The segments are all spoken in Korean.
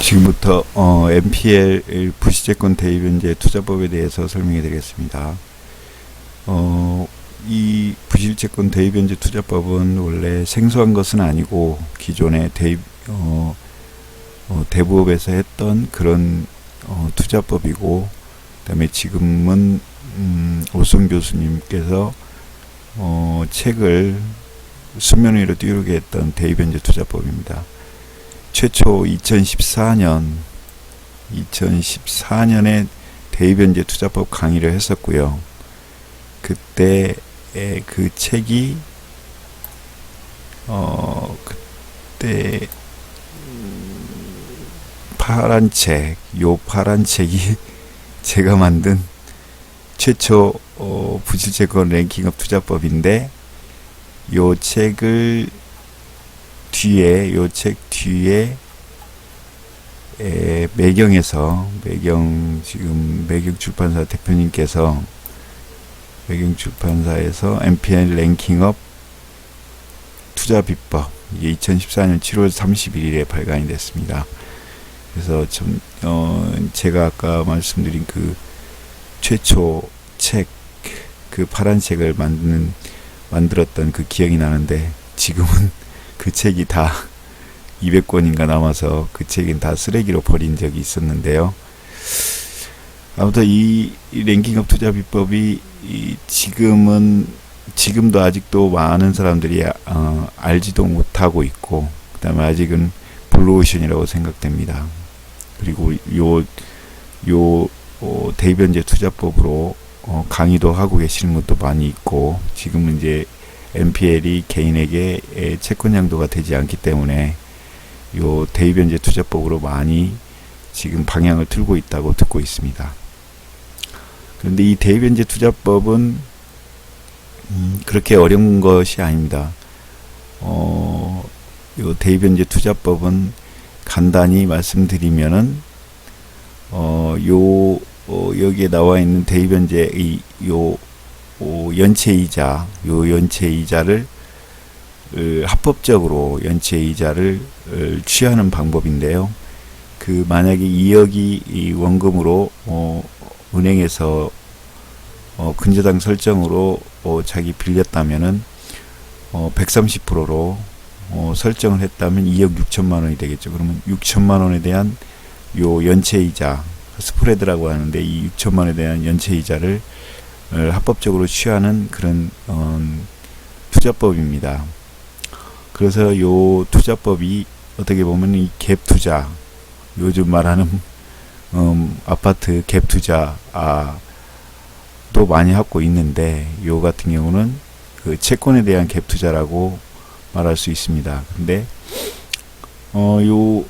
지금부터 NPL 부실채권 대입변제 투자법에 대해서 설명해 드리겠습니다. 이 부실채권 대입변제 투자법은 원래 생소한 것은 아니고 기존의 대부업에서 했던 그런 투자법이고, 그 다음에 지금은 오승 교수님께서 책을 수면 위로 띄우게 했던 대입변제 투자법입니다. 최초 2014년에 대입변제 투자법 강의를 했었고요. 그때 그 책이 그때 파란 책이 제가 만든 최초 부실채권 랭킹업 투자법인데, 요 책을 요 책 뒤에 지금 매경 출판사 대표님께서 매경 출판사에서 NPL 랭킹업 투자 비법, 이게 2014년 7월 31일에 발간이 됐습니다. 그래서 제가 아까 말씀드린 그 최초 책, 그 파란 책을 만들었던 그 기억이 나는데, 지금은 그 책이 다 200권인가 남아서 그 책은 다 쓰레기로 버린 적이 있었는데요. 아무튼 이 랭킹업 투자 비법이 지금도 아직도 많은 사람들이 알지도 못하고 있고, 그 다음에 아직은 블루오션이라고 생각됩니다. 그리고 대입변제 투자법으로 강의도 하고 계시는 것도 많이 있고, 지금은 이제 NPL이 개인에게 채권 양도가 되지 않기 때문에 요 대입변제 투자법으로 많이 지금 방향을 틀고 있다고 듣고 있습니다. 그런데 이 대입변제 투자법은 그렇게 어려운 것이 아닙니다. 요 대입변제 투자법은 간단히 말씀드리면은 여기에 나와 있는 대입변제 연체이자를 합법적으로 연체이자를 취하는 방법인데요. 만약에 2억이 원금으로 은행에서 근저당 설정으로 자기 빌렸다면은 130%로 설정을 했다면 2억 6천만 원이 되겠죠. 그러면 6천만 원에 대한 요 연체이자, 스프레드라고 하는데, 이 6천만 원에 대한 연체이자를 합법적으로 취하는 그런 투자법입니다. 그래서 요 투자법이 어떻게 보면 이 갭 투자, 요즘 말하는 아파트 갭 투자도 많이 하고 있는데, 요 같은 경우는 그 채권에 대한 갭 투자라고 말할 수 있습니다. 근데 요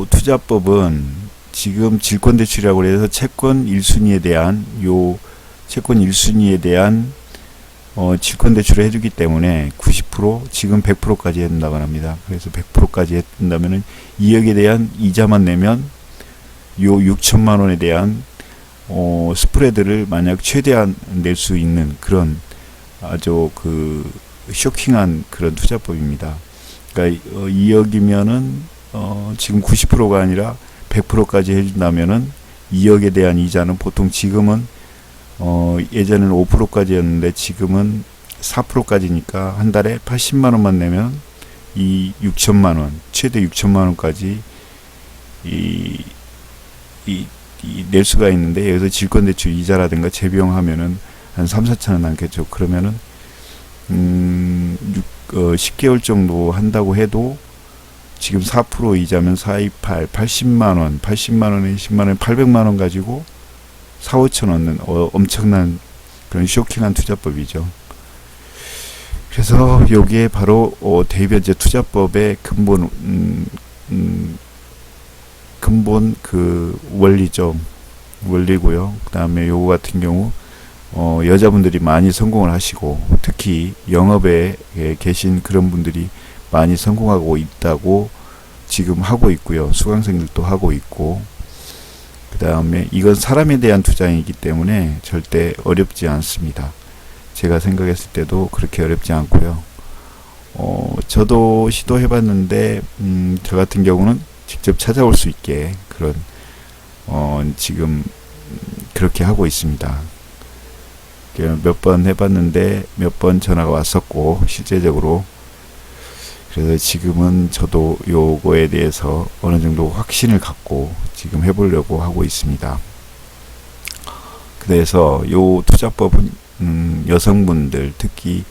투자법은 지금 질권대출이라고 해서 채권 1순위에 대한 질권대출을 해주기 때문에 90%, 지금 100%까지 해준다고 합니다. 그래서 100%까지 해준다면은 2억에 대한 이자만 내면 요 6천만 원에 대한 스프레드를 만약 최대한 낼 수 있는 그런 아주 쇼킹한 그런 투자법입니다. 그러니까 2억이면은 지금 90%가 아니라 100%까지 해준다면은 2억에 대한 이자는 보통 지금은 예전에는 5%까지였는데 지금은 4%까지니까 한 달에 80만 원만 내면 이 6천만 원, 최대 6천만 원까지 낼 수가 있는데, 여기서 질권대출 이자라든가 재비용하면은 한 3-4천 원 남겠죠. 그러면은 10개월 정도 한다고 해도 지금 4% 이자면 428, 80만 원에 10만 원, 800만 원 가지고 4-5천 원은 엄청난 그런 쇼킹한 투자법이죠. 그래서 여기에 바로 대입변제 투자법의 근본 그 원리고요. 그 다음에 요거 같은 경우 여자분들이 많이 성공을 하시고, 특히 영업에 계신 그런 분들이 많이 성공하고 있다고 지금 하고 있고요. 수강생들도 하고 있고, 그 다음에 이건 사람에 대한 투자이기 때문에 절대 어렵지 않습니다. 제가 생각했을 때도 그렇게 어렵지 않고요. 저도 시도해 봤는데 저 같은 경우는 직접 찾아올 수 있게 그런 지금 그렇게 하고 있습니다. 몇 번 해봤는데 몇 번 전화가 왔었고 실제적으로. 그래서 지금은 저도 요거에 대해서 어느 정도 확신을 갖고 지금 해보려고 하고 있습니다. 그래서 요 투자법은 여성분들, 특히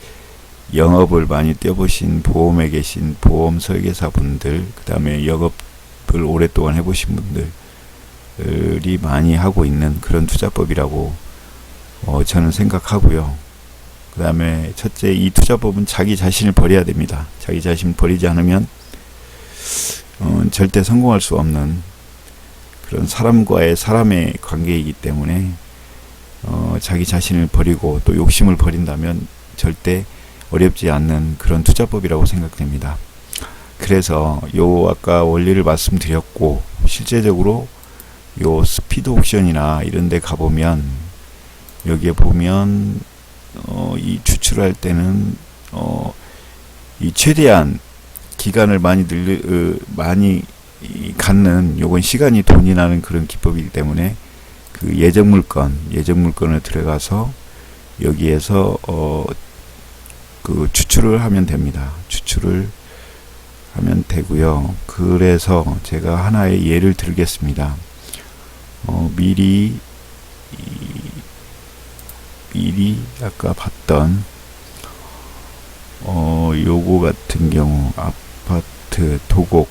영업을 많이 뛰어보신 보험에 계신 보험 설계사분들, 그 다음에 영업을 오랫동안 해보신 분들이 많이 하고 있는 그런 투자법이라고 저는 생각하고요. 그 다음에 첫째, 이 투자법은 자기 자신을 버려야 됩니다. 자기 자신을 버리지 않으면 절대 성공할 수 없는 그런 사람의 관계이기 때문에 자기 자신을 버리고 또 욕심을 버린다면 절대 어렵지 않는 그런 투자법이라고 생각됩니다. 그래서 요 아까 원리를 말씀드렸고, 실제적으로 요 스피드 옥션이나 이런 데 가보면 여기에 보면 이 추출할 때는 이 최대한 기간을 많이 갖는, 요건 시간이 돈이 나는 그런 기법이기 때문에 그 예정 물건을 들어가서 여기에서 그 추출을 하면 됩니다. 추출을 하면 되고요. 그래서 제가 하나의 예를 들겠습니다. 미리 아까 봤던 요거 같은 경우 아파트 도곡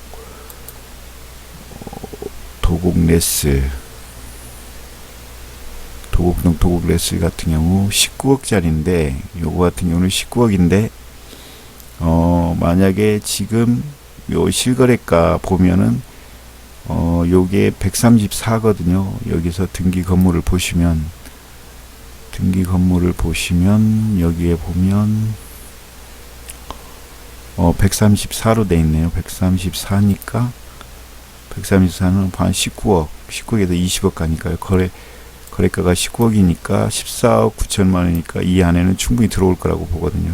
도곡동 도곡 레스 같은 경우 19억짜리인데, 요거 같은 경우는 19억인데 만약에 지금 요 실거래가 보면은 요게 134거든요. 여기서 등기 건물을 보시면 여기에 보면 134로 돼 있네요. 134니까 134는 한 19억에서 20억 가니까요. 거래가가 19억이니까 14억 9천만 원이니까 이 안에는 충분히 들어올 거라고 보거든요.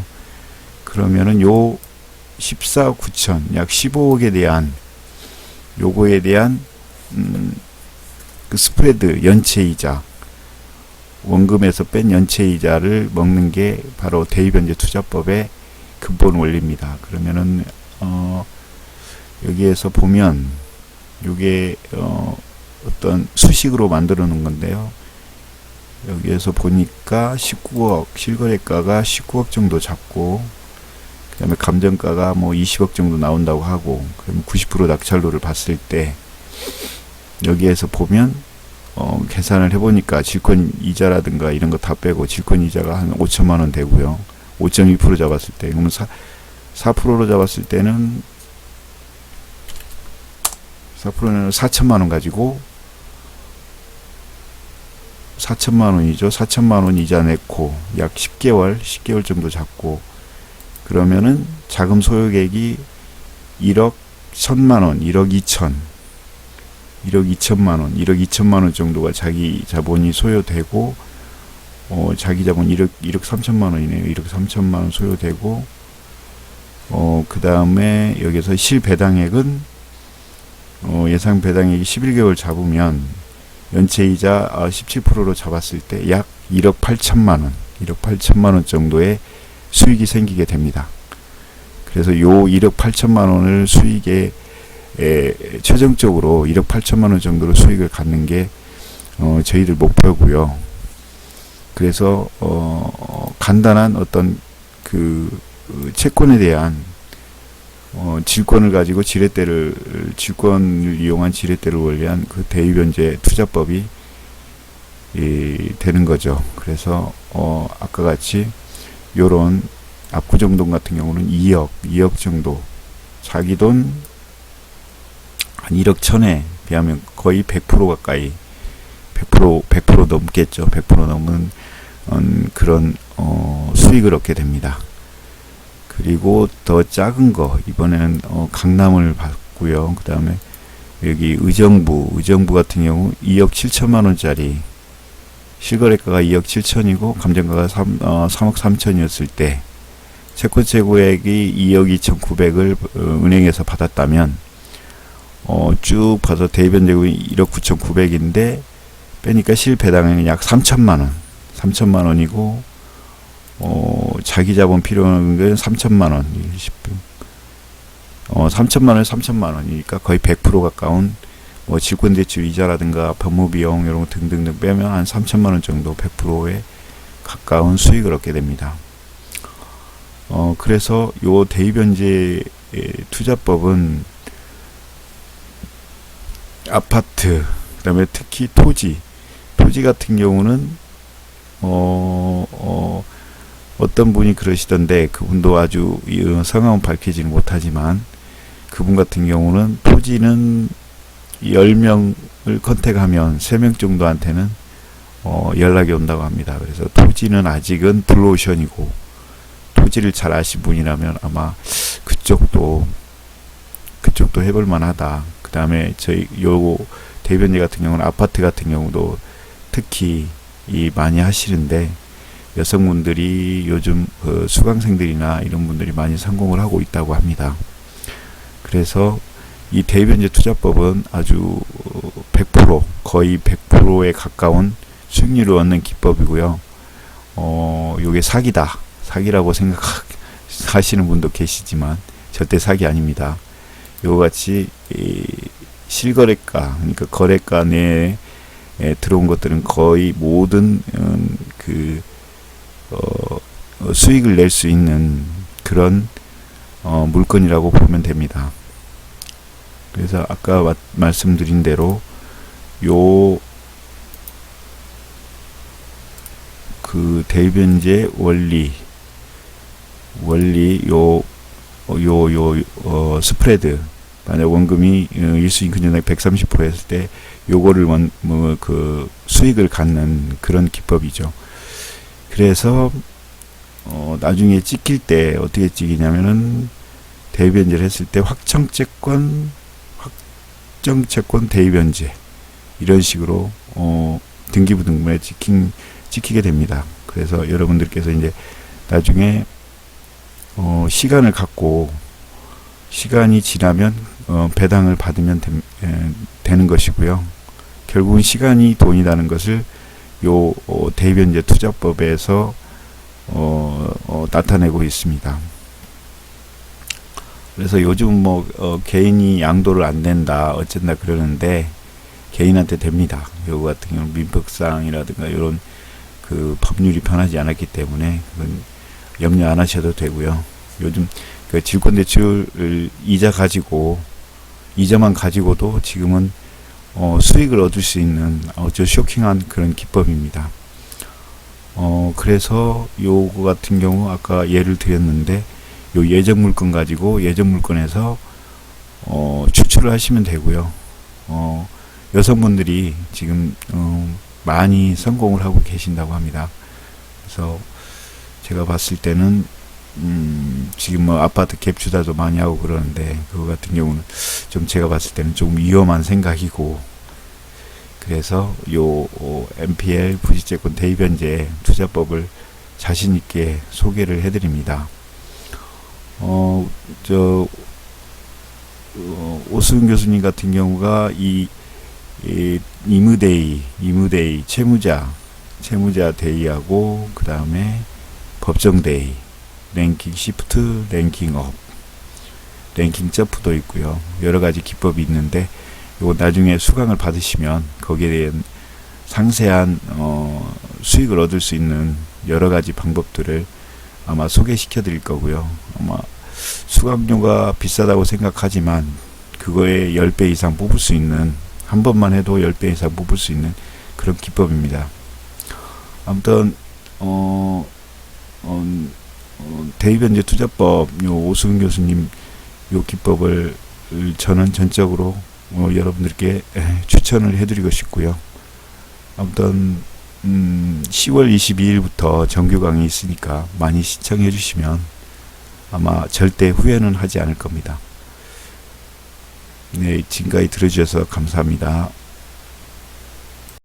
그러면은 요 14억 9천, 약 15억에 대한 요거에 대한 그 스프레드 연체이자, 원금에서 뺀 연체이자를 먹는 게 바로 대위변제 투자법의 근본 원리입니다. 그러면은 여기에서 보면 요게 어떤 수식으로 만들어 놓은 건데요. 여기에서 보니까 19억, 실거래가가 19억 정도 잡고, 그 다음에 감정가가 뭐 20억 정도 나온다고 하고, 그러면 90% 낙찰로를 봤을 때 여기에서 보면 계산을 해보니까 질권 이자라든가 이런 거 다 빼고 질권 이자가 한 5천만 원 되고요. 5.2% 잡았을 때, 그러면 4%로 잡았을 때는 4%는 4천만 원 가지고 4천만 원이죠. 4천만 원 이자 냈고 약 10개월 정도 잡고, 그러면은 자금 소요액이 1억 1천만 원, 1억 2천만 원 정도가 자기 자본이 소요되고, 자기 자본 1억 3천만 원이네요. 1억 3천만 원 소요되고, 그 다음에 여기서 실배당액은 예상 배당액이 11개월 잡으면 연체이자 17%로 잡았을 때 약 1억 8천만 원 정도의 수익이 생기게 됩니다. 그래서 요 1억 8천만 원을 수익에 최종적으로 1억 8천만 원 정도로 수익을 갖는 게 저희들 목표고요. 그래서 간단한 어떤 그 채권에 대한 질권을 가지고 질권을 이용한 지렛대를 원리한 그 대위변제 투자법이 되는 거죠. 그래서 아까 같이 요런 압구정동 같은 경우는 2억 정도, 자기 돈 한 1억 천에 비하면 거의 100% 가까이, 100% 넘겠죠. 100% 넘은 그런 수익을 얻게 됩니다. 그리고 더 작은 거, 이번에는 강남을 봤고요. 그 다음에 여기 의정부 같은 경우 2억 7천만 원짜리, 실거래가가 2억 7천이고 감정가가 3억 3천이었을 때 채권 재고액이 2억 2천 9백을 은행에서 받았다면 쭉 봐서 대입변제금이 1억 9,900인데 빼니까 실배당액은 약 3천만원. 3천만원이고, 자기 자본 필요한 건 3천만원. 3천만원, 3천만원이니까 거의 100% 가까운, 질권대출 이자라든가 법무비용, 이런 거 등등등 빼면 한 3천만원 정도 100%에 가까운 수익을 얻게 됩니다. 그래서 요 대입변제 투자법은 아파트, 그 다음에 특히 토지 같은 경우는 어떤 분이 그러시던데, 그분도 아주 성함은 밝히지는 못하지만, 그분 같은 경우는 토지는 10명을 컨택하면 3명 정도한테는 연락이 온다고 합니다. 그래서 토지는 아직은 블루오션이고, 토지를 잘 아신 분이라면 아마 그쪽도 해볼 만하다. 그 다음에 저희 요 대변제 같은 경우는 아파트 같은 경우도 특히 많이 하시는데, 여성분들이 요즘 수강생들이나 이런 분들이 많이 성공을 하고 있다고 합니다. 그래서 이 대변제 투자법은 아주 100% 거의 100%에 가까운 수익률을 얻는 기법이고요. 요게 사기라고 생각하시는 분도 계시지만 절대 사기 아닙니다. 요같이 실거래가, 그러니까 거래가 내에 들어온 것들은 거의 모든 수익을 낼 수 있는 그런 물건이라고 보면 됩니다. 그래서 아까 말씀드린 대로 그 대변제 원리 스프레드, 만약 원금이 일수익 금전액 130% 했을 때 요거를 수익을 갖는 그런 기법이죠. 그래서 나중에 찍힐 때 어떻게 찍히냐면은 대변제를 했을 때 확정채권 대변제 이런 식으로 등기부등본에 찍히게 됩니다. 그래서 여러분들께서 이제 나중에 시간을 갖고 시간이 지나면 배당을 받으면 되는 것이고요. 결국은 시간이 돈이라는 것을 요 대변제 투자법에서 나타내고 있습니다. 그래서 요즘 개인이 양도를 안 낸다 어쩐다 그러는데, 개인한테 됩니다. 요거 같은 경우는 민법상이라든가 이런 그 법률이 변하지 않았기 때문에 그건 염려 안 하셔도 되고요. 요즘 그 질권대출 이자만 가지고도 지금은 수익을 얻을 수 있는 아주 쇼킹한 그런 기법입니다. 그래서 요거 같은 경우 아까 예를 드렸는데, 요 예정 물건 가지고 예정 물건에서 추출을 하시면 되고요. 여성분들이 지금 많이 성공을 하고 계신다고 합니다. 그래서 제가 봤을 때는 지금 아파트 갭 투자도 많이 하고 그러는데, 그거 같은 경우는 좀 제가 봤을 때는 좀 위험한 생각이고, 그래서 요 NPL 부실채권 대입변제 투자법을 자신 있게 소개를 해드립니다. 오수훈 교수님 같은 경우가 이무데이 채무자 데이하고, 그 다음에 법정데이, 랭킹 시프트, 랭킹업, 랭킹 점프도 있고요. 여러가지 기법이 있는데, 요거 나중에 수강을 받으시면 거기에 대한 상세한 수익을 얻을 수 있는 여러가지 방법들을 아마 소개시켜 드릴 거고요. 아마 수강료가 비싸다고 생각하지만 그거에 10배 이상 뽑을 수 있는, 한 번만 해도 10배 이상 뽑을 수 있는 그런 기법입니다. 아무튼 대입변제 투자법 요 오수훈 교수님 요 기법을 저는 전적으로 여러분들께 추천을 해드리고 싶고요. 아무튼 10월 22일부터 정규 강의 있으니까 많이 시청해 주시면 아마 절대 후회는 하지 않을 겁니다. 네, 지금까지 들어주셔서 감사합니다.